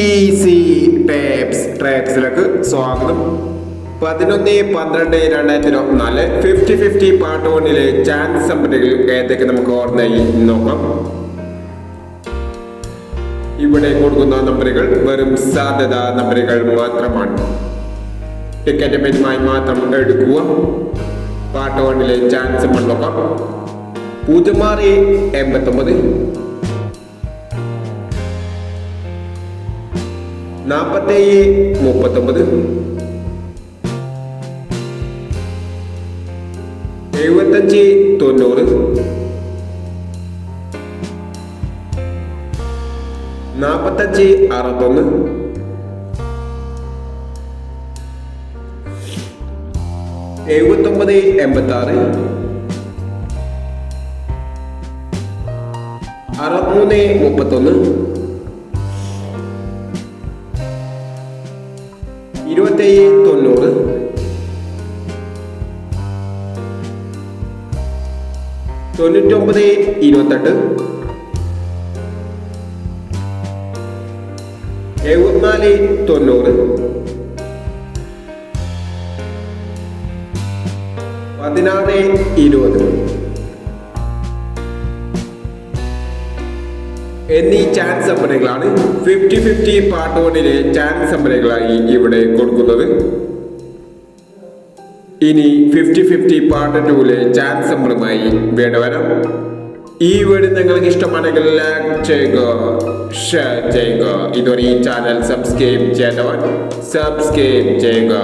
Easy ട്രാക്സിലേക്ക് സ്വാഗതം. 11-12-2024 50-50 part 1 chance നമ്പറുകൾ ഏതൊക്കെ നമുക്ക് ഓർമ്മയായി നോക്കാം. ഇവിടെ കൊടുക്കുന്ന നമ്പറുകൾ വെറും സാധ്യത നമ്പറുകൾ മാത്രമാണ്. ടിക്കറ്റ് മെനുമായി മാത്രം എടുക്കുക. പാർട്ട് 1 ചാൻസ് നമ്പർ നോക്കാം. 06-89 47-39 75-90 45-61 79-86 63-31 27-90 99-28 74-90 16-20 എന്നീ ചാൻസ് നമ്പറുകളാണ് 50-50 പാർട്ട് 1 ചാൻസ് നമ്പറുകളായി ഇവിടെ കൊടുക്കുന്നത്. ഇനി 50-50 പാർട്ട് 2 ചാൻസ് നമ്പറുമായി വീണ്ടും വരാം. ഈ വീഡിയോ നിങ്ങൾക്ക് ഇഷ്ടമാണെങ്കിൽ ലൈക്ക് ചെയ്യുക, ഷെയർ ചെയ്യുക. ഇതുവരെ ഈ ചാനൽ സബ്സ്ക്രൈബ് ചെയ്യാത്തവർ സബ്സ്ക്രൈബ് ചെയ്യുക.